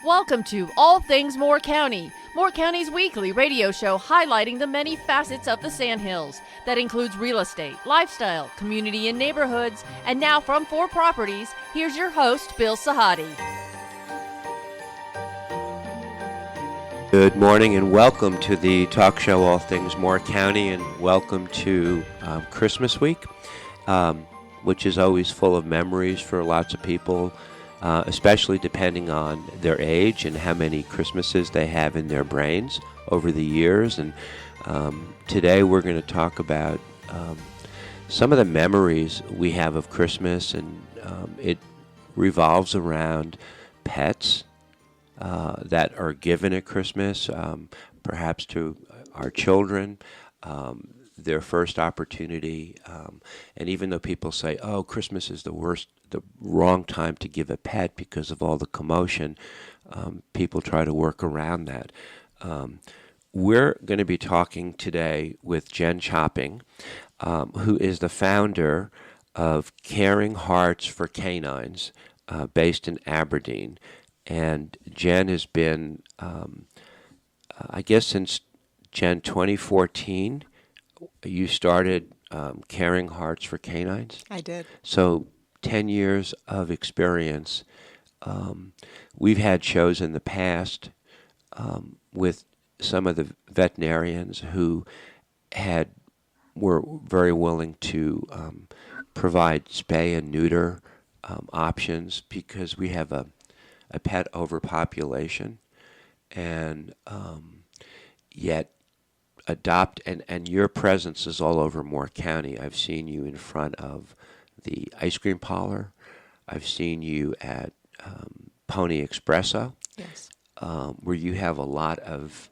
Welcome to All Things Moore County, Moore County's weekly radio show highlighting the many facets of the Sandhills. That includes real estate, lifestyle, community and neighborhoods. And now from 4 Properties, here's your host, Bill Sahadi. Good morning and welcome to the talk show All Things Moore County, and welcome to Christmas week, which is always full of memories for lots of people, especially depending on their age and how many Christmases they have in their brains over the years. And today we're going to talk about some of the memories we have of Christmas, and it revolves around pets that are given at Christmas, perhaps to our children, their first opportunity. And even though people say, oh, Christmas is the wrong time to give a pet because of all the commotion, people try to work around that. We're going to be talking today with Jenn who is the founder of Caring Hearts for Canines, based in Aberdeen. And Jenn has been, I guess since, Jenn, 2014, you started Caring Hearts for Canines? I did. So 10 years of experience. We've had shows in the past with some of the veterinarians who were very willing to provide spay and neuter options, because we have a pet overpopulation, and yet adopt, and your presence is all over Moore County. I've seen you in front of the ice cream parlor. I've seen you at Pony Espresso, Yes. Where you have a lot of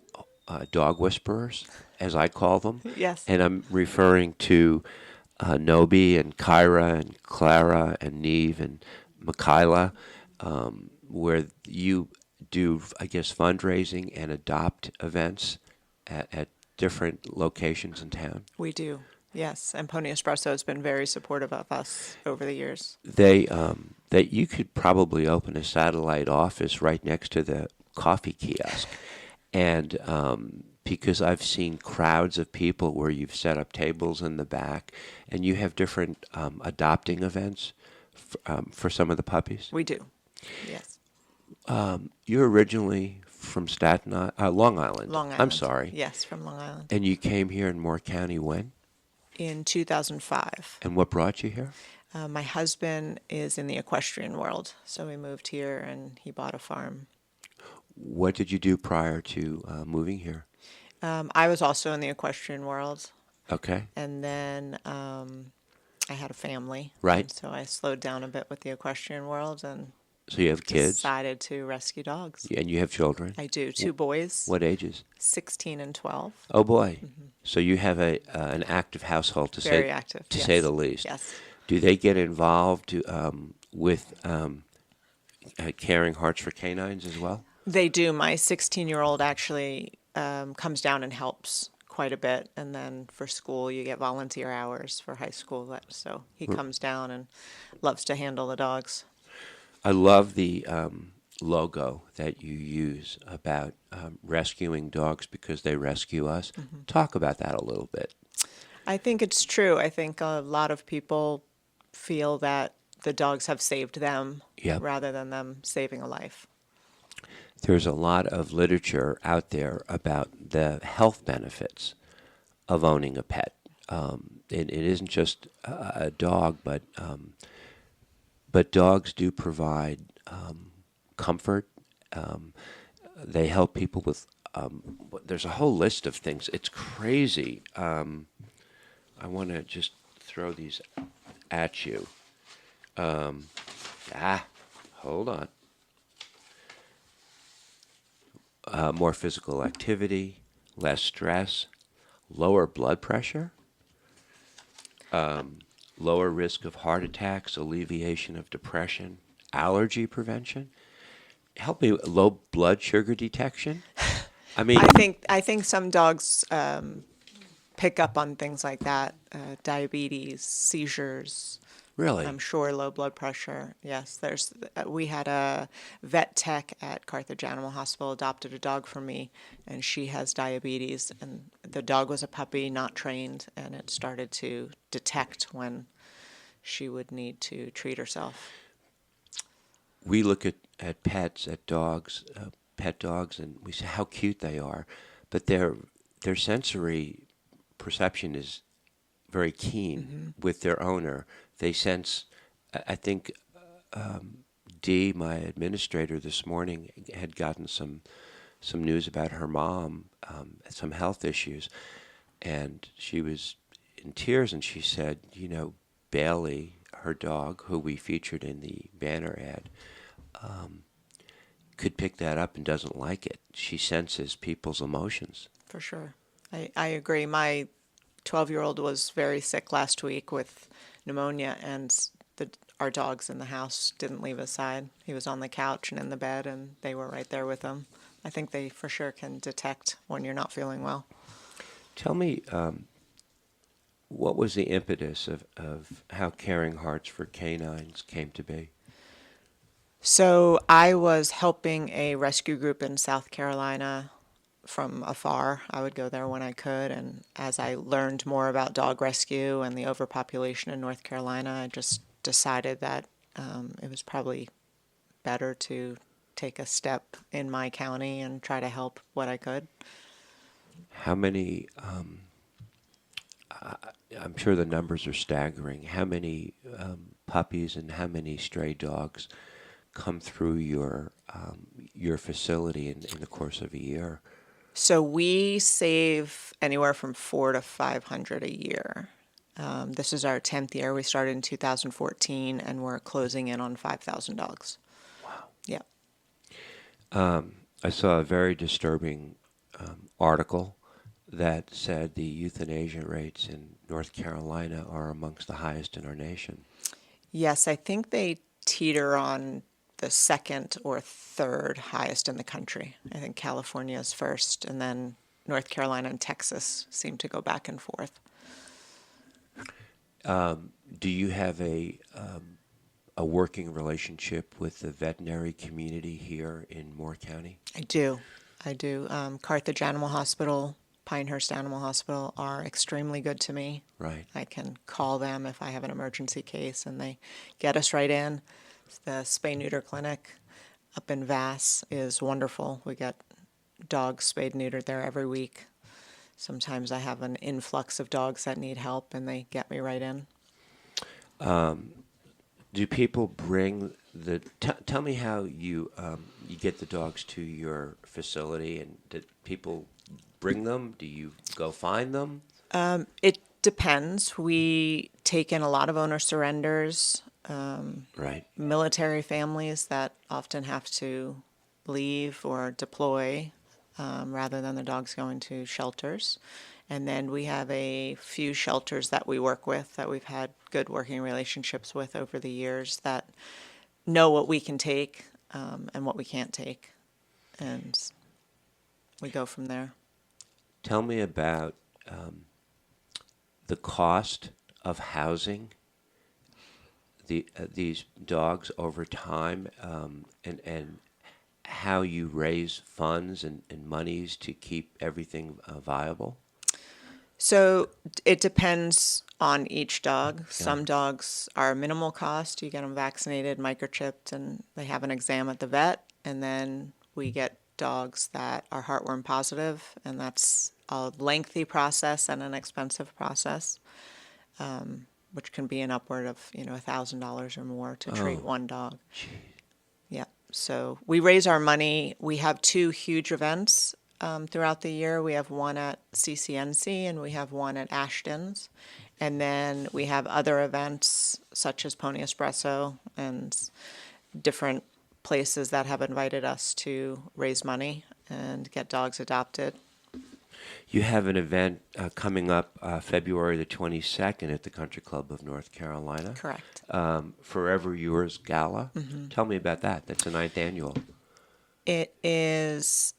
dog whisperers, as I call them. Yes. And I'm referring to Nobi and Kyra and Clara and Neve and Michaela, where you do, I guess, fundraising and adopt events at different locations in town. We do. Yes. And Pony Espresso has been very supportive of us over the years. That you could probably open a satellite office right next to the coffee kiosk, and because I've seen crowds of people where you've set up tables in the back, and you have different adopting events for some of the puppies. We do. Yes. You're originally from Long Island. Long Island. I'm sorry. Yes, from Long Island. And you came here in Moore County when? In 2005. And what brought you here? My husband is in the equestrian world, so we moved here and he bought a farm. What did you do prior to moving here? I was also in the equestrian world. Okay. And then I had a family. Right. So I slowed down a bit with the equestrian world and So you have kids? decided to rescue dogs. And you have children? I do. 2 boys. What ages? 16 and 12. Oh boy! Mm-hmm. So you have an active household, to Very say active, to yes. say the least. Yes. Do they get involved with Caring Hearts for Canines as well? They do. My 16-year-old actually comes down and helps quite a bit. And then for school, you get volunteer hours for high school. So he comes down and loves to handle the dogs. I love the logo that you use about rescuing dogs because they rescue us. Mm-hmm. Talk about that a little bit. I think it's true. I think a lot of people feel that the dogs have saved them rather than them saving a life. There's a lot of literature out there about the health benefits of owning a pet. It isn't just a dog, but dogs do provide comfort. They help people with. There's a whole list of things. It's crazy. I want to just throw these at you. Hold on. More physical activity, less stress, lower blood pressure, lower risk of heart attacks, alleviation of depression, allergy prevention. Help me, low blood sugar detection. I mean, I think some dogs pick up on things like that, diabetes, seizures, Really? I'm sure low blood pressure. Yes, we had a vet tech at Carthage Animal Hospital adopted a dog for me, and she has diabetes. And the dog was a puppy, not trained, and it started to detect when she would need to treat herself. We look at pets, at dogs, pet dogs, and we say how cute they are, but their sensory perception is very keen with their owner. They sense. I think Dee, my administrator this morning, had gotten some news about her mom, some health issues, and she was in tears, and she said, Bailey, her dog, who we featured in the banner ad, could pick that up and doesn't like it. She senses people's emotions. For sure. I agree. My 12-year-old was very sick last week with pneumonia, and our dogs in the house didn't leave his side. He was on the couch and in the bed, and they were right there with him. I think they for sure can detect when you're not feeling well. Tell me, what was the impetus of how Caring Hearts for Canines came to be? So I was helping a rescue group in South Carolina from afar. I would go there when I could, and as I learned more about dog rescue and the overpopulation in North Carolina, I just decided that it was probably better to take a step in my county and try to help what I could. How many, I'm sure the numbers are staggering, how many puppies and how many stray dogs come through your facility in the course of a year? So we save anywhere from 400 to 500 a year. This is our 10th year. We started in 2014, and we're closing in on 5,000 dogs. Wow. Yeah. I saw a very disturbing article that said the euthanasia rates in North Carolina are amongst the highest in our nation. Yes, I think they teeter on the second or third highest in the country. I think California is first, and then North Carolina and Texas seem to go back and forth. Do you have a working relationship with the veterinary community here in Moore County? I do. Carthage Animal Hospital, Pinehurst Animal Hospital are extremely good to me. Right. I can call them if I have an emergency case, and they get us right in. The spay-neuter clinic up in Vass is wonderful. We get dogs spayed neutered there every week. Sometimes I have an influx of dogs that need help, and they get me right in. Do people bring tell me how you get the dogs to your facility, and do people bring them? Do you go find them? It depends. We take in a lot of owner surrenders. Right. Military families that often have to leave or deploy rather than the dogs going to shelters. And then we have a few shelters that we work with that we've had good working relationships with over the years that know what we can take and what we can't take. And we go from there. Tell me about the cost of housing these dogs over time, and how you raise funds and monies to keep everything viable? So it depends on each dog. Some dogs are minimal cost. You get them vaccinated, microchipped, and they have an exam at the vet. And then we get dogs that are heartworm positive, and that's a lengthy process and an expensive process, which can be an upward of $1,000 or more to treat one dog. Geez. Yeah. So we raise our money. We have two huge events throughout the year. We have one at CCNC and we have one at Ashton's. And then we have other events such as Pony Espresso and different places that have invited us to raise money and get dogs adopted. You have an event coming up February the 22nd at the Country Club of North Carolina. Correct. Forever Yours Gala. Mm-hmm. Tell me about that. That's the 9th annual. It is,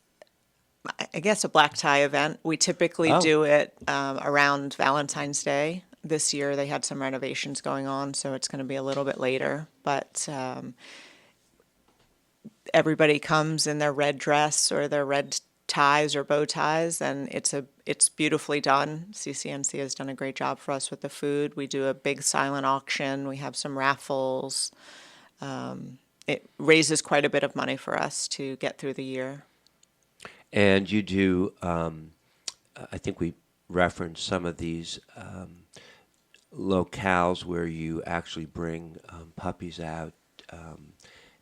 I guess, a black tie event. We typically do it around Valentine's Day. this year they had some renovations going on, so it's going to be a little bit later. But everybody comes in their red dress or their red ties or bow ties, and it's beautifully done. CCNC has done a great job for us with the food. We do a big silent auction. We have some raffles. It raises quite a bit of money for us to get through the year. And you do, I think we referenced some of these locales where you actually bring puppies out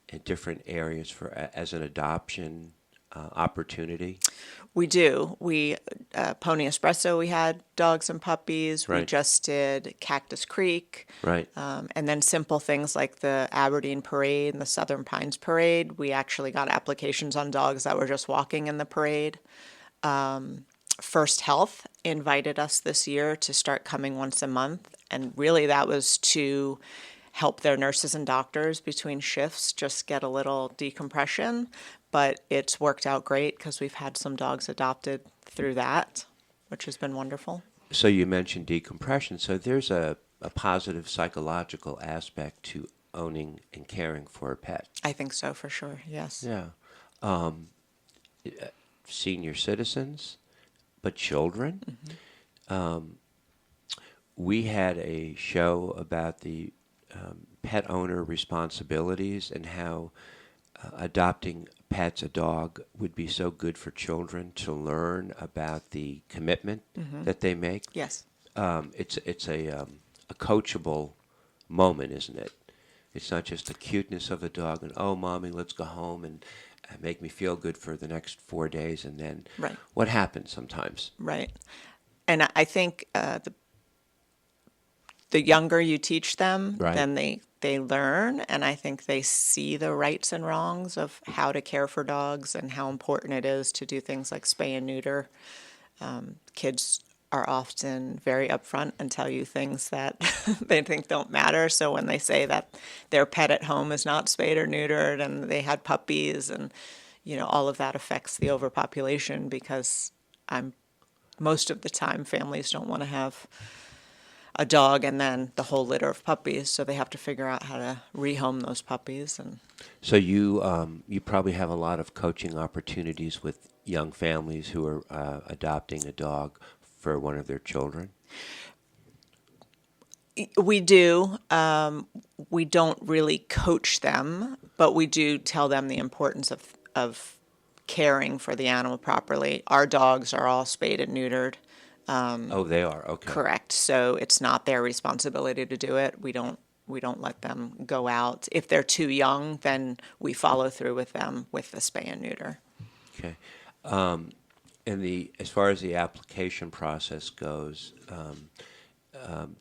in different areas for as an adoption opportunity. We do. We Pony Espresso. We had dogs and puppies. We Right. just did Cactus Creek. Right. And then simple things like the Aberdeen Parade and the Southern Pines Parade. We actually got applications on dogs that were just walking in the parade. First Health invited us this year to start coming once a month. And really that was to help their nurses and doctors between shifts just get a little decompression. But it's worked out great because we've had some dogs adopted through that, which has been wonderful. So you mentioned decompression. So there's a positive psychological aspect to owning and caring for a pet. I think so, for sure, yes. Yeah. Senior citizens, but children. We had a show about the pet owner responsibilities and how adopting pets, a dog, would be so good for children to learn about the commitment that they make. Yes. It's a coachable moment, isn't it? It's not just the cuteness of the dog and, oh, mommy, let's go home and make me feel good for the next 4 days, and then Right. what happens sometimes. Right. And I think the younger you teach them, Right. then they learn, and I think they see the rights and wrongs of how to care for dogs and how important it is to do things like spay and neuter. Kids are often very upfront and tell you things that they think don't matter. So when they say that their pet at home is not spayed or neutered and they had puppies and, all of that affects the overpopulation because most of the time families don't want to have a dog and then the whole litter of puppies, so they have to figure out how to rehome those puppies. And So you probably have a lot of coaching opportunities with young families who are adopting a dog for one of their children. we do. We don't really coach them, but we do tell them the importance of caring for the animal properly. Our dogs are all spayed and neutered. Oh, they are. Okay. Correct. So it's not their responsibility to do it. We don't let them go out. If they're too young, then we follow through with them with the spay and neuter. Okay. As far as the application process goes,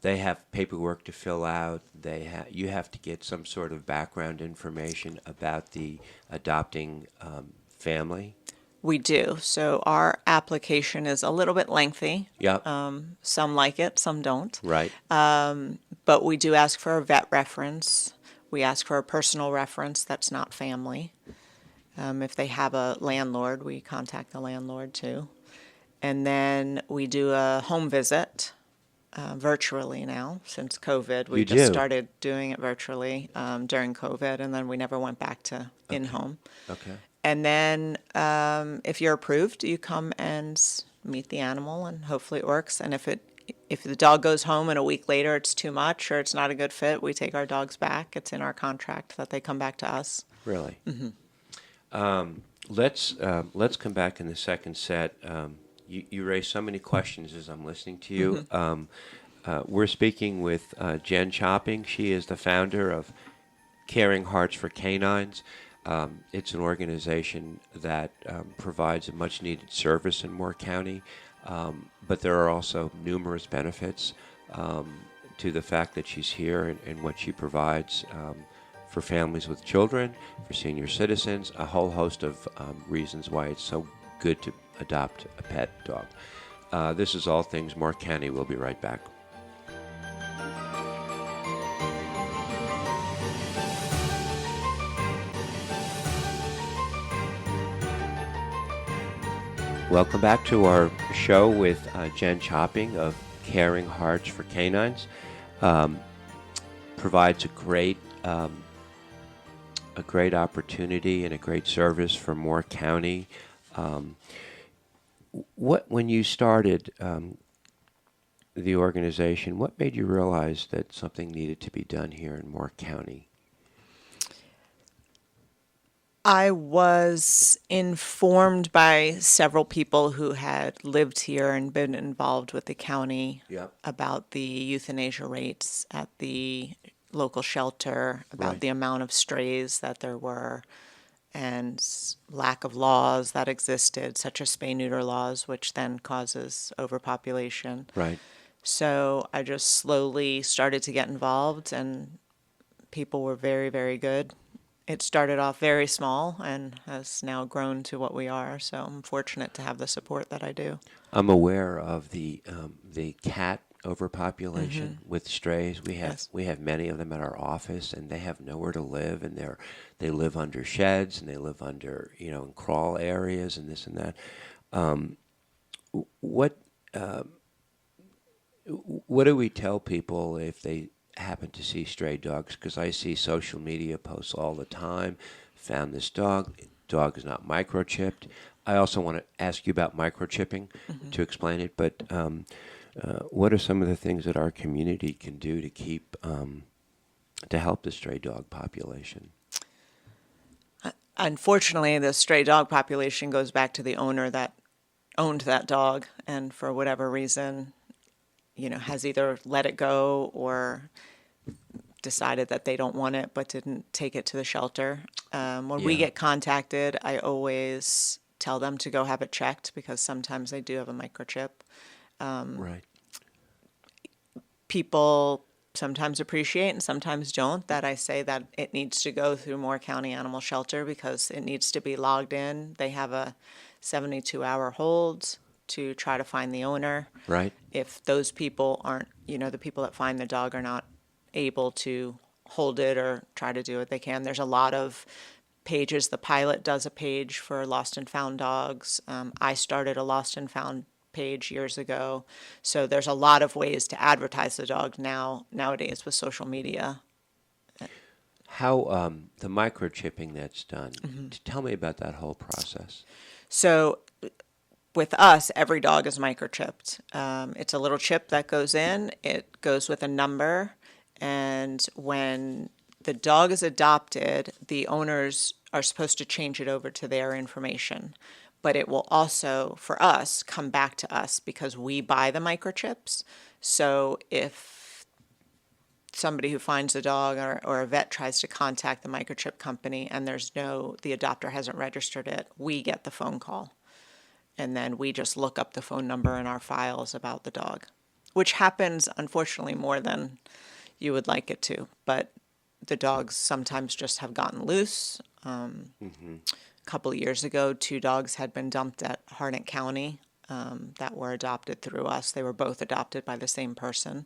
they have paperwork to fill out. You have to get some sort of background information about the adopting family. We do. So our application is a little bit lengthy. Yep. Some like it, some don't. Right. But we do ask for a vet reference. We ask for a personal reference that's not family. If they have a landlord, we contact the landlord too. And then we do a home visit virtually now since COVID. We You just do? started doing it virtually during COVID, and then we never went back to in-home. Okay. And then if you're approved, you come and meet the animal, and hopefully it works. And if the dog goes home and a week later it's too much or it's not a good fit, we take our dogs back. It's in our contract that they come back to us. Really. Let's come back in the second set. You raised so many questions as I'm listening to you. We're speaking with Jenn Chopping. She is the founder of Caring Hearts for Canines. It's an organization that provides a much-needed service in Moore County, but there are also numerous benefits to the fact that she's here and what she provides for families with children, for senior citizens, a whole host of reasons why it's so good to adopt a pet dog. This is All Things Moore County. We'll be right back. Welcome back to our show with Jenn Chopping of Caring Hearts for Canines. Provides a great opportunity and a great service for Moore County. When you started the organization, what made you realize that something needed to be done here in Moore County? I was informed by several people who had lived here and been involved with the county Yep. about the euthanasia rates at the local shelter, about Right. the amount of strays that there were, and lack of laws that existed, such as spay-neuter laws, which then causes overpopulation. Right. So I just slowly started to get involved, and people were very, very good. It started off very small and has now grown to what we are. So I'm fortunate to have the support that I do. I'm aware of the cat overpopulation with strays. Yes. We have many of them at our office, and they have nowhere to live, and they live under sheds, and they live under in crawl areas and this and that. What what do we tell people if they happen to see stray dogs? Because I see social media posts all the time. Found this dog. Dog is not microchipped. I also want to ask you about microchipping to explain it. But what are some of the things that our community can do to keep to help the stray dog population? Unfortunately, the stray dog population goes back to the owner that owned that dog, and for whatever reason, has either let it go or decided that they don't want it but didn't take it to the shelter. When we Yeah. get contacted, I always tell them to go have it checked because sometimes they do have a microchip. Right. People sometimes appreciate and sometimes don't that I say that it needs to go through Moore County Animal Shelter because it needs to be logged in. They have a 72-hour hold to try to find the owner. Right. If those people aren't, the people that find the dog are not able to hold it or try to do what they can. There's a lot of pages. The pilot does a page for lost and found dogs. I started a lost and found page years ago. So there's a lot of ways to advertise the dog nowadays with social media. How the microchipping that's done? Tell me about that whole process. So with us, every dog is microchipped. It's a little chip that goes in. It goes with a number. And when the dog is adopted, the owners are supposed to change it over to their information. But it will also, for us, come back to us because we buy the microchips. So if somebody who finds a dog or a vet tries to contact the microchip company and the adopter hasn't registered it, we get the phone call. And then we just look up the phone number in our files about the dog, which happens, unfortunately, more than you would like it to. But the dogs sometimes just have gotten loose. A couple of years ago, 2 dogs had been dumped at Harnett County that were adopted through us. They were both adopted by the same person.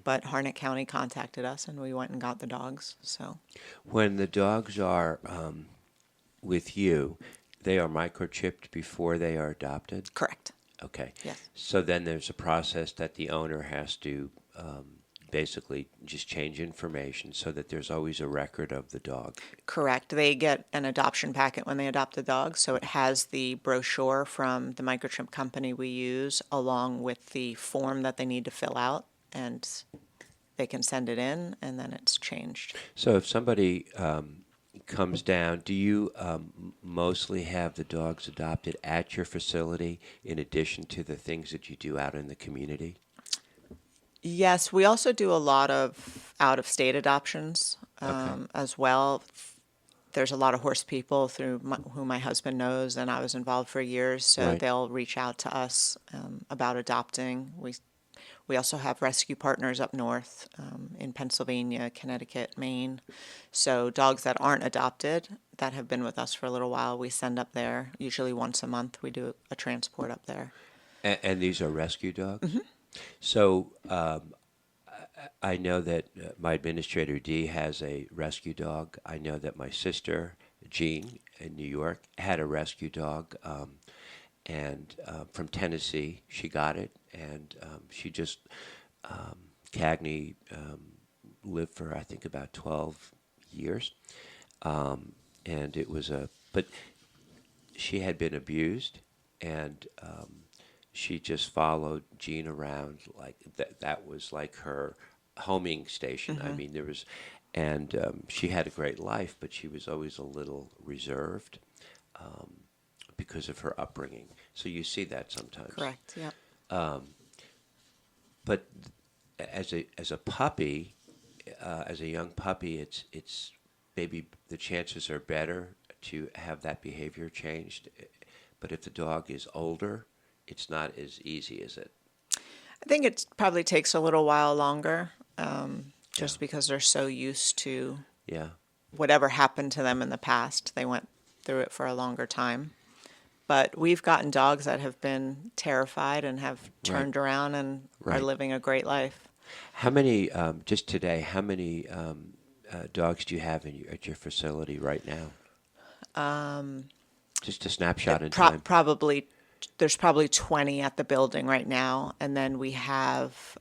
But Harnett County contacted us, and we went and got the dogs. So When the dogs are with you, they are microchipped before they are adopted? correct. Okay. Yes. So then there's a process that the owner has to basically just change information so that there's always a record of the dog. Correct. They get an adoption packet when they adopt the dog, so it has the brochure from the microchip company we use along with the form that they need to fill out, and they can send it in, and then it's changed. So if somebody comes down, do you mostly have the dogs adopted at your facility in addition to the things that you do out in the community? Yes, we also do a lot of out-of-state adoptions as well. There's a lot of horse people who my husband knows, and I was involved for years, so Right. they'll reach out to us about adopting. We also have rescue partners up north in Pennsylvania, Connecticut, Maine. So dogs that aren't adopted that have been with us for a little while, we send up there. Usually once a month, we do a transport up there. And these are rescue dogs? So I know that my administrator Dee has a rescue dog. I know that my sister Jean in New York had a rescue dog, and from Tennessee. She got it, and she just Cagney lived for I think about 12 years, and it was but she had been abused, and she just followed Jean around like that. That was like her homing station. I mean, there was, and she had a great life, but she was always a little reserved because of her upbringing. So you see that sometimes. Correct. Yeah. But as a puppy, as a young puppy, it's maybe the chances are better to have that behavior changed. But if the dog is older, it's not as easy, is it? I think it probably takes a little while longer, just because they're so used to Yeah. whatever happened to them in the past. They went through it for a longer time. But we've gotten dogs that have been terrified and have turned around and are Right. living a great life. How many, just today, how many dogs do you have at your facility right now? Just a snapshot in time. Probably, there's probably 20 at the building right now. And then we have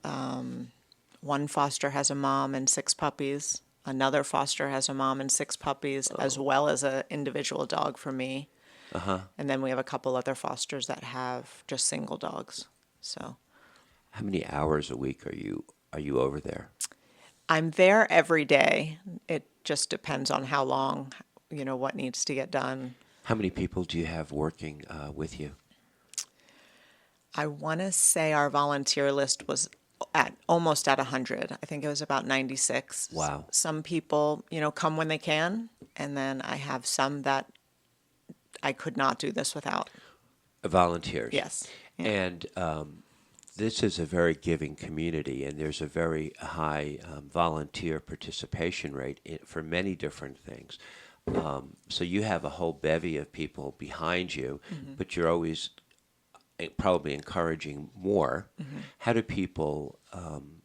one foster has a mom and 6 puppies. Another foster has a mom and 6 puppies, as well as an individual dog for me. And then we have a couple other fosters that have just single dogs. So How many hours a week are you over there? I'm there every day. It just depends on how long, what needs to get done. How many people do you have working with you? I want to say our volunteer list was almost at 100. I think it was about 96. Wow. Some people, come when they can, and then I have some that I could not do this without. Volunteers. Yes. Yeah. And this is a very giving community, and there's a very high volunteer participation rate for many different things. So you have a whole bevy of people behind you, but you're always probably encouraging more. How do people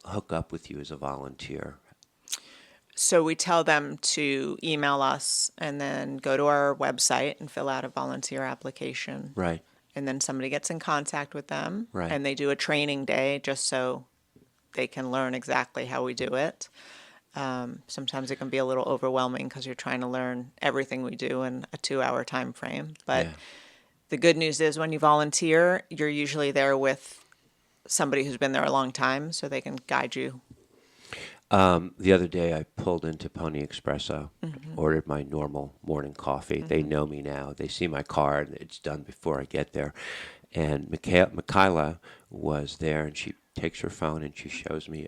hook up with you as a volunteer? So we tell them to email us and then go to our website and fill out a volunteer application. Right. And then somebody gets in contact with them. Right. And they do a training day just so they can learn exactly how we do it. Sometimes it can be a little overwhelming because you're trying to learn everything we do in a 2-hour time frame. But Yeah. the good news is when you volunteer, you're usually there with somebody who's been there a long time so they can guide you. The other day, I pulled into Pony Espresso, ordered my normal morning coffee. They know me now. They see my car, and it's done before I get there. And Michaela was there, and she takes her phone, and she shows me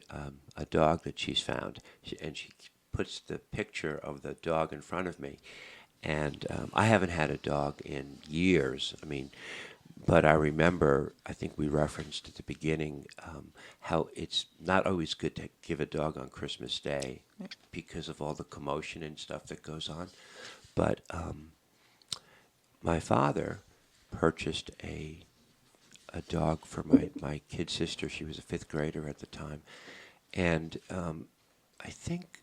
a dog that she's found. And she puts the picture of the dog in front of me. And I haven't had a dog in years. I mean, but I remember, I think we referenced at the beginning how it's not always good to give a dog on Christmas Day because of all the commotion and stuff that goes on. But my father purchased a dog for my kid sister. She was a 5th grader at the time. And I think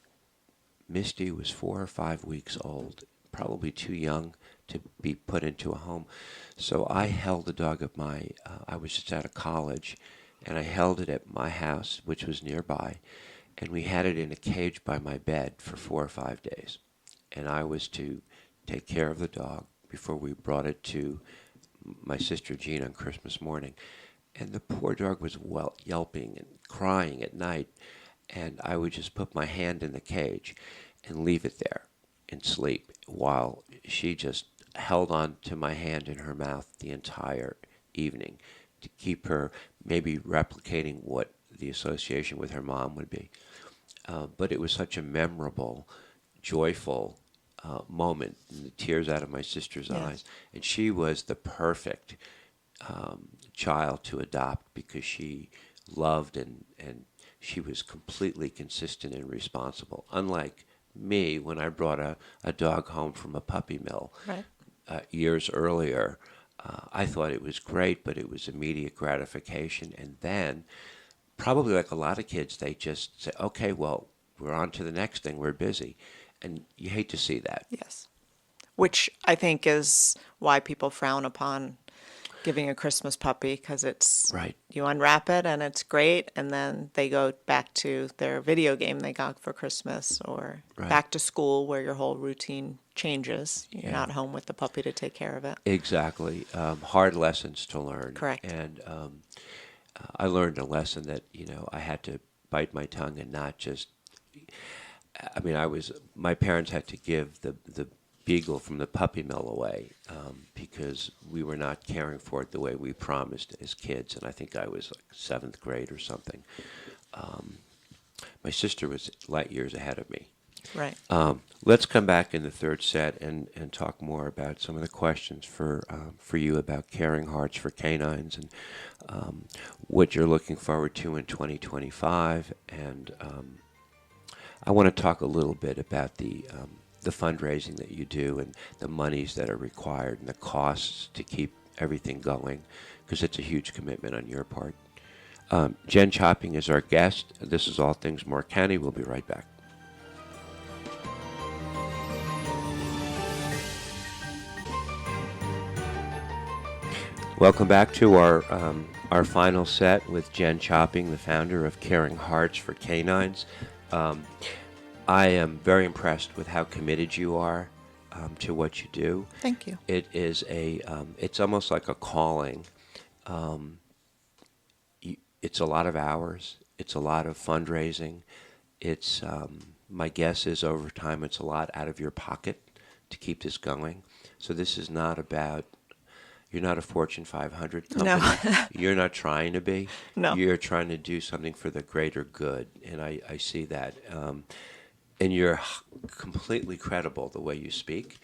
Misty was 4 or 5 weeks old, probably too young to be put into a home. So I held the dog at I was just out of college, and I held it at my house, which was nearby, and we had it in a cage by my bed for 4 or 5 days. And I was to take care of the dog before we brought it to my sister Jean on Christmas morning. And the poor dog was yelping and crying at night, and I would just put my hand in the cage and leave it there and sleep while she just held on to my hand in her mouth the entire evening to keep her maybe replicating what the association with her mom would be. But it was such a memorable, joyful moment, and the tears out of my sister's eyes. And she was the perfect child to adopt because she loved and she was completely consistent and responsible. Unlike me, when I brought a dog home from a puppy mill years earlier, I thought it was great, but it was immediate gratification. And then, probably like a lot of kids, they just say, okay, well, we're on to the next thing, we're busy. And you hate to see that. Yes. Which I think is why people frown upon giving a Christmas puppy because it's Right. you unwrap it and it's great, and then they go back to their video game they got for Christmas, or Right. back to school where your whole routine changes. You're Yeah. not home with the puppy to take care of it. Exactly. Hard lessons to learn. Correct. And I learned a lesson that, I had to bite my tongue and not just, my parents had to give the beagle from the puppy mill away because we were not caring for it the way we promised as kids. And I think I was like 7th grade or something. My sister was light years ahead of me. Right. Let's come back in the third set and talk more about some of the questions for you about Caring Hearts for Canines and what you're looking forward to in 2025. And I want to talk a little bit about the fundraising that you do and the monies that are required and the costs to keep everything going, because it's a huge commitment on your part. Jenn Chopping is our guest. This is All Things Moore County. We'll be right back. Welcome back to our final set with Jenn Chopping, the founder of Caring Hearts for Canines. I am very impressed with how committed you are to what you do. Thank you. It is it's almost like a calling. It's a lot of hours. It's a lot of fundraising. It's my guess is over time it's a lot out of your pocket to keep this going. So this is not about. You're not a Fortune 500 company. No. You're not trying to be. No. You're trying to do something for the greater good, and I see that. And you're completely credible the way you speak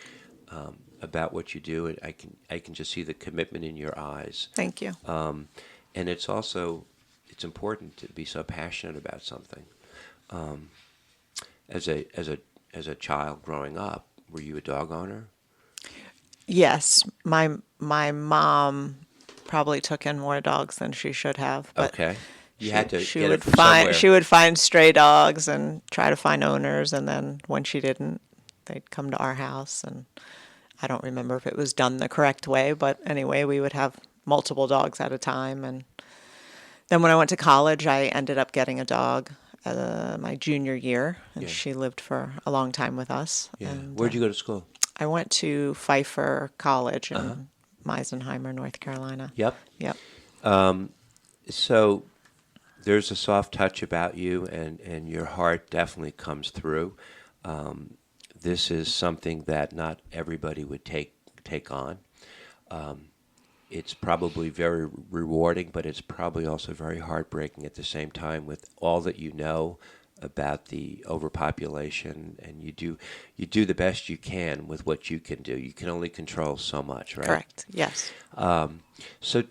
about what you do. And I can just see the commitment in your eyes. Thank you. And it's important to be so passionate about something. As a child growing up, were you a dog owner? Yes, my mom probably took in more dogs than she should have. But Okay. You had to she get would it from somewhere. She would find stray dogs and try to find owners, and then when she didn't, they'd come to our house. And I don't remember if it was done the correct way, but anyway, we would have multiple dogs at a time. And then when I went to college, I ended up getting a dog my junior year, and Yeah. she lived for a long time with us. Yeah. And, Where'd you go to school? I went to Pfeiffer College in Meisenheimer, North Carolina. Yep. Yep. So there's a soft touch about you, and your heart definitely comes through. This is something that not everybody would take on. It's probably very rewarding, but it's probably also very heartbreaking at the same time with all that you know about the overpopulation, and you do the best you can with what you can do. You can only control so much, right? Correct. Yes. So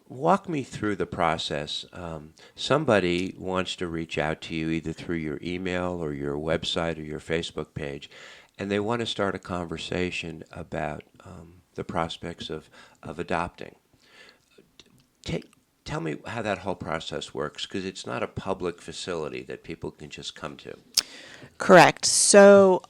walk me through the process. Somebody wants to reach out to you either through your email or your website or your Facebook page, and they want to start a conversation about the prospects of adopting. Tell me how that whole process works, because it's not a public facility that people can just come to. Correct. So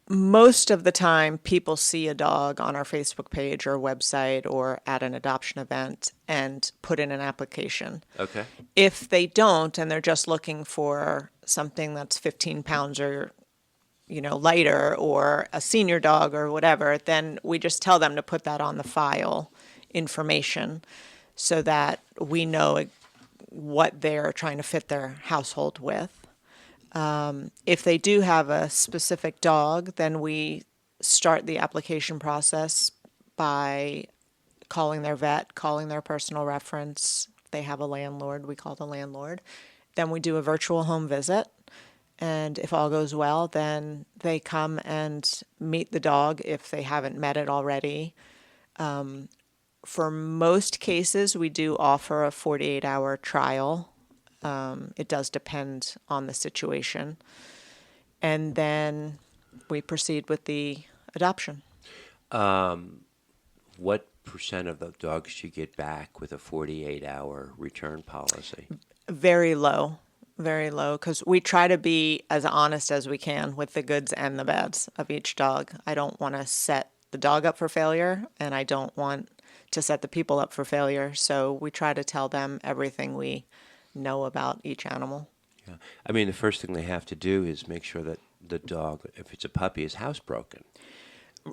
most of the time, people see a dog on our Facebook page or website or at an adoption event and put in an application. Okay. If they don't, and they're just looking for something that's 15 pounds or lighter, or a senior dog or whatever, then we just tell them to put that on the file information so that we know what they're trying to fit their household with. If they do have a specific dog, then we start the application process by calling their vet, calling their personal reference. If they have a landlord, we call the landlord. Then we do a virtual home visit. And if all goes well, then they come and meet the dog if they haven't met it already. For most cases, we do offer a 48-hour trial. It does depend on the situation. And then we proceed with the adoption. What percent of the dogs you get back with a 48-hour return policy? Very low, because we try to be as honest as we can with the goods and the bads of each dog. I don't want to set the dog up for failure, and I don't want to set the people up for failure. So we try to tell them everything we know about each animal. Yeah. I mean, the first thing they have to do is make sure that the dog, if it's a puppy, is housebroken.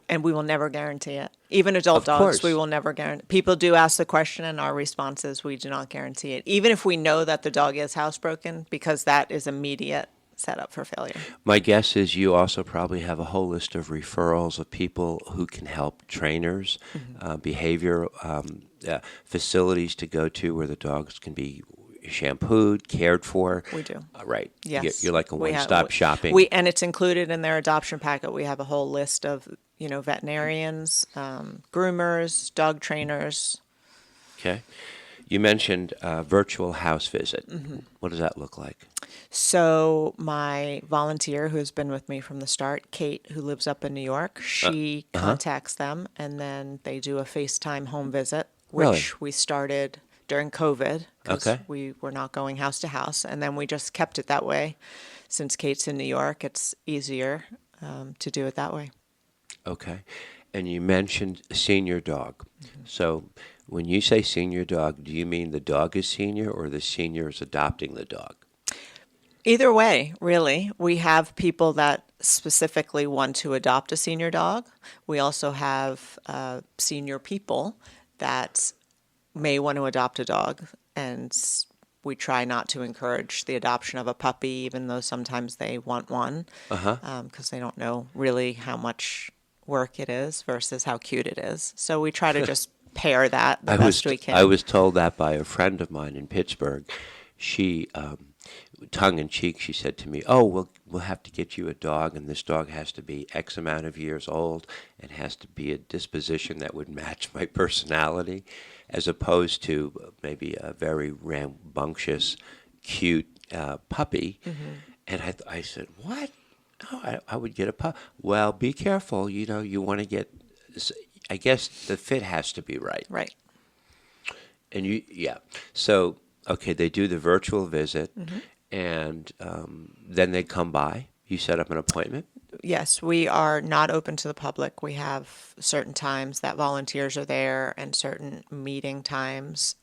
And we will never guarantee it. Even adult Of dogs, course. we will never guarantee. People do ask the question, and our response is we do not guarantee it. Even if we know that the dog is housebroken, because that is immediate setup for failure. My guess is you also probably have a whole list of referrals of people who can help, trainers, behavior facilities to go to where the dogs can be shampooed, cared for. We do. Right. Yes. You're like a We one-stop shopping. And it's included in their adoption packet. We have a whole list of, veterinarians, groomers, dog trainers. Okay. You mentioned virtual house visit. What does that look like? So my volunteer, who's been with me from the start, Kate, who lives up in New York, she contacts them, and then they do a FaceTime home visit, which Really? we started during COVID because Okay. we were not going house to house, and then we just kept it that way. Since Kate's in New York, it's easier to do it that way. Okay. And you mentioned a senior dog. So when you say senior dog, do you mean the dog is senior or the senior is adopting the dog? Either way, really. We have people that specifically want to adopt a senior dog. We also have senior people that may want to adopt a dog, and we try not to encourage the adoption of a puppy, even though sometimes they want one, because they don't know really how much work it is versus how cute it is. So we try to just pair that the best we can. I was told that by a friend of mine in Pittsburgh. She, tongue in cheek, she said to me, "Oh, we'll have to get you a dog, and this dog has to be X amount of years old and has to be a disposition that would match my personality, as opposed to maybe a very rambunctious, cute puppy." And I said, "What? Oh, I would get a pup." Well, be careful. You want to get. I guess the fit has to be right. Right. And so okay, they do the virtual visit, and then they come by. You set up an appointment. Yes, we are not open to the public. We have certain times that volunteers are there and certain meeting times,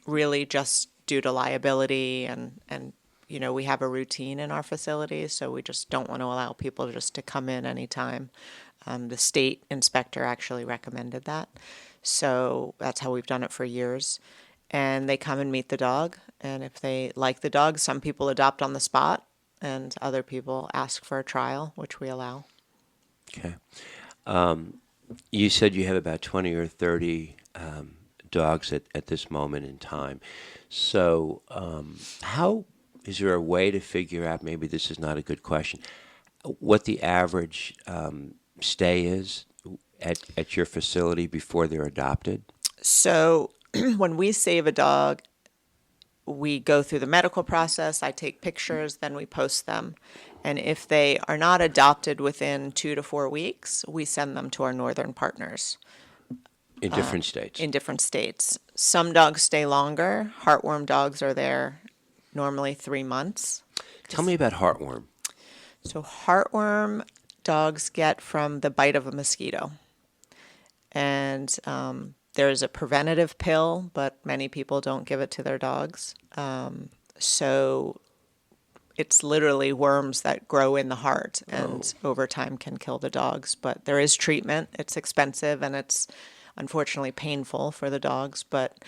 really just due to liability and we have a routine in our facilities, so we just don't want to allow people just to come in anytime. The state inspector actually recommended that. So that's how we've done it for years. And they come and meet the dog. And if they like the dog, some people adopt on the spot and other people ask for a trial, which we allow. Okay. You said you have about 20 or 30 dogs at this moment in time. So how is there a way to figure out, maybe this is not a good question, what the average stay is at your facility before they're adopted? So when we save a dog, we go through the medical process. I take pictures, then we post them. And if they are not adopted within 2 to 4 weeks, we send them to our northern partners. In different states? In different states. Some dogs stay longer. Heartworm dogs are there normally 3 months. Tell me about heartworm. So heartworm dogs get from the bite of a mosquito. And there's a preventative pill, but many people don't give it to their dogs. So it's literally worms that grow in the heart and over time can kill the dogs. But there is treatment. It's expensive and it's unfortunately painful for the dogs. But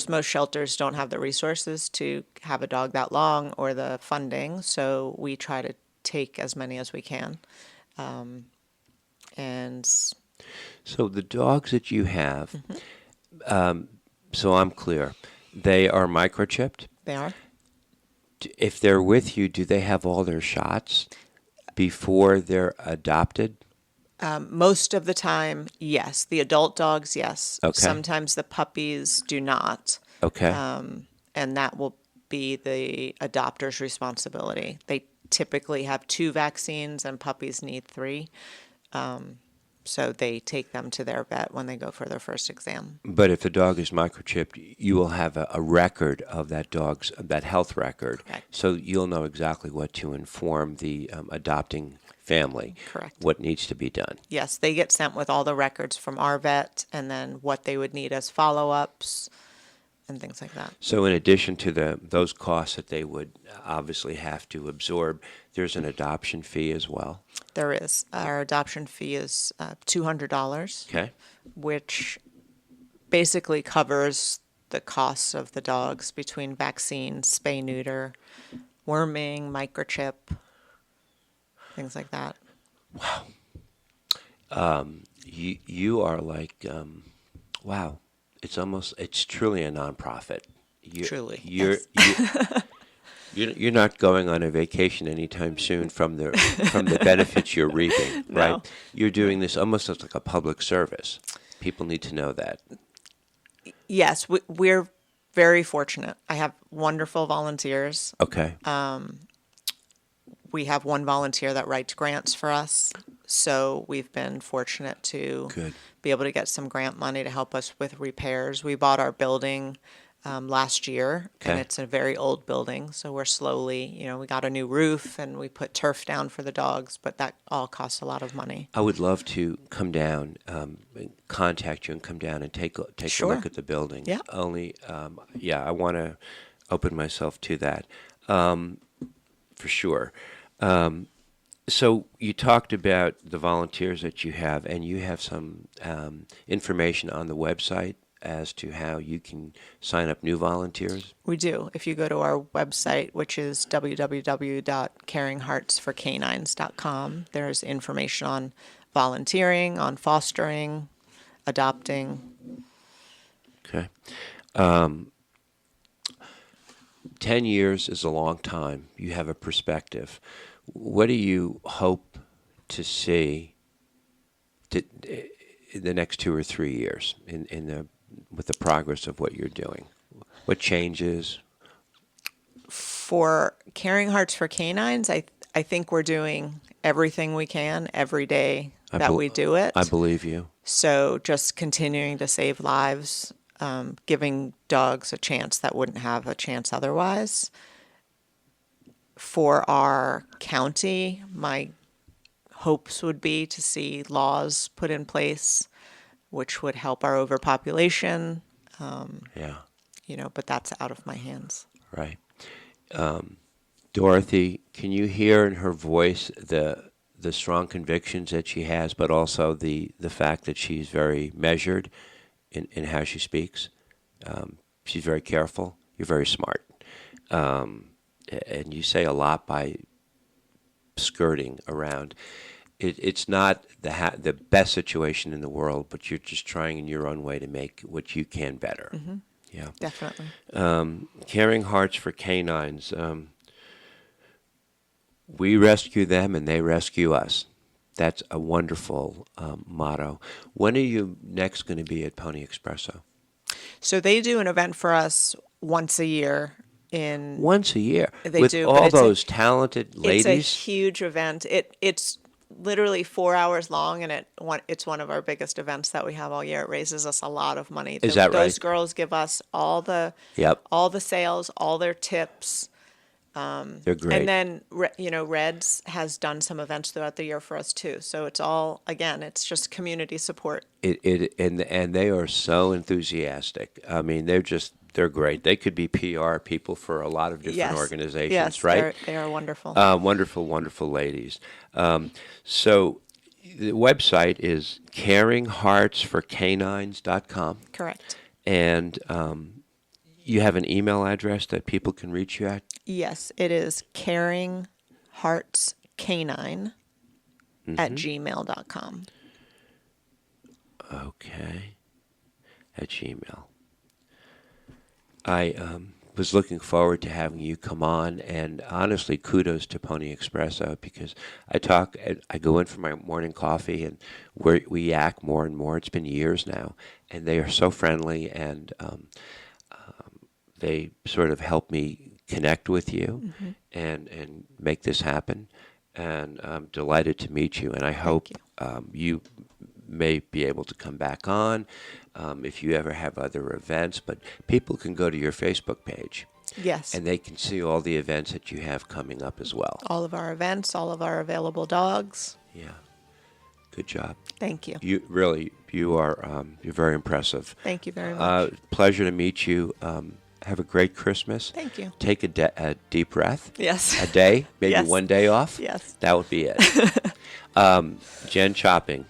most shelters don't have the resources to have a dog that long or the funding. So we try to take as many as we can. So the dogs that you have, so I'm clear, they are microchipped? They are. If they're with you, do they have all their shots before they're adopted? Most of the time, yes. The adult dogs, yes. Okay. Sometimes the puppies do not. Okay. And that will be the adopter's responsibility. They typically have 2 vaccines and puppies need 3. So they take them to their vet when they go for their first exam. But if the dog is microchipped, you will have a record of that dog's that health record, Correct. so you'll know exactly what to inform the adopting family. Correct. What needs to be done. Yes, they get sent with all the records from our vet and then what they would need as follow-ups and things like that. So in addition to those costs that they would obviously have to absorb, there's an adoption fee as well. There is. Our adoption fee is $200, Okay. which basically covers the costs of the dogs between vaccines, spay, neuter, worming, microchip, things like that. You are like, wow, it's truly a nonprofit. Truly, You're, yes. you're not going on a vacation anytime soon from the benefits you're reaping, right? No. You're doing this almost as like a public service. People need to know that. Yes, we're very fortunate. I have wonderful volunteers. Okay. We have one volunteer that writes grants for us. So we've been fortunate to Good. be able to get some grant money to help us with repairs. We bought our building last year, and Okay. it's a very old building. So we're slowly, we got a new roof and we put turf down for the dogs, but that all costs a lot of money. I would love to come down, contact you, and come down and take a Sure. look at the building. Yeah. Only, I want to open myself to that, for sure. So you talked about the volunteers that you have, and you have some information on the website as to how you can sign up new volunteers. We do. If you go to our website, which is www.caringheartsforcanines.com, there's information on volunteering, on fostering, adopting. Okay. 10 years is a long time. You have a perspective. What do you hope to see in the next 2 or 3 years with the progress of what you're doing? What changes? For Caring Hearts for Canines, I think we're doing everything we can every day that we do it. I believe you. So just continuing to save lives, giving dogs a chance that wouldn't have a chance otherwise. For our county, my hopes would be to see laws put in place which would help our overpopulation, Yeah, but that's out of my hands. right. Dorothy, can you hear in her voice the strong convictions that she has, but also the fact that she's very measured in how she speaks? She's very careful. You're very smart. And you say a lot by skirting around. It's not the best situation in the world, but you're just trying in your own way to make what you can better. Mm-hmm. Yeah. Definitely. Caring Hearts for Canines. We rescue them and they rescue us. That's a wonderful motto. When are you next going to be at Pony Espresso? So they do an event for us once a year. Once a year. They with do, but all it's those talented ladies. It's a huge event. It's literally 4 hours long, and it's one of our biggest events that we have all year. It raises us a lot of money. Is that right? Those girls give us all the sales, all their tips. They're great. And then Reds has done some events throughout the year for us too. So it's all, again, it's just community support. And they are so enthusiastic. I mean, they're great. They could be PR people for a lot of different organizations, yes, right? They are wonderful. Wonderful, wonderful ladies. So the website is caringheartsforcanines.com. Correct. And you have an email address that people can reach you at? Yes, it is caringheartscanine at gmail.com. Okay. At Gmail. I was looking forward to having you come on, and honestly, kudos to Pony Espresso, because I go in for my morning coffee, and we yak more and more. It's been years now, and they are so friendly, and they sort of help me connect with you and make this happen. And I'm delighted to meet you, and I hope you may be able to come back on if you ever have other events. But people can go to your Facebook page. Yes. And they can see all the events that you have coming up as well. All of our events, all of our available dogs. Yeah. Good job. Thank you. You really, you're very impressive. Thank you very much. Pleasure to meet you. Have a great Christmas. Thank you. Take a deep breath. Yes. A day, maybe Yes. one day off. Yes. That would be it. Jenn Chopping,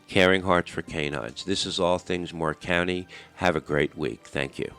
Caring Hearts for Canines. This is All Things Moore County. Have a great week. Thank you.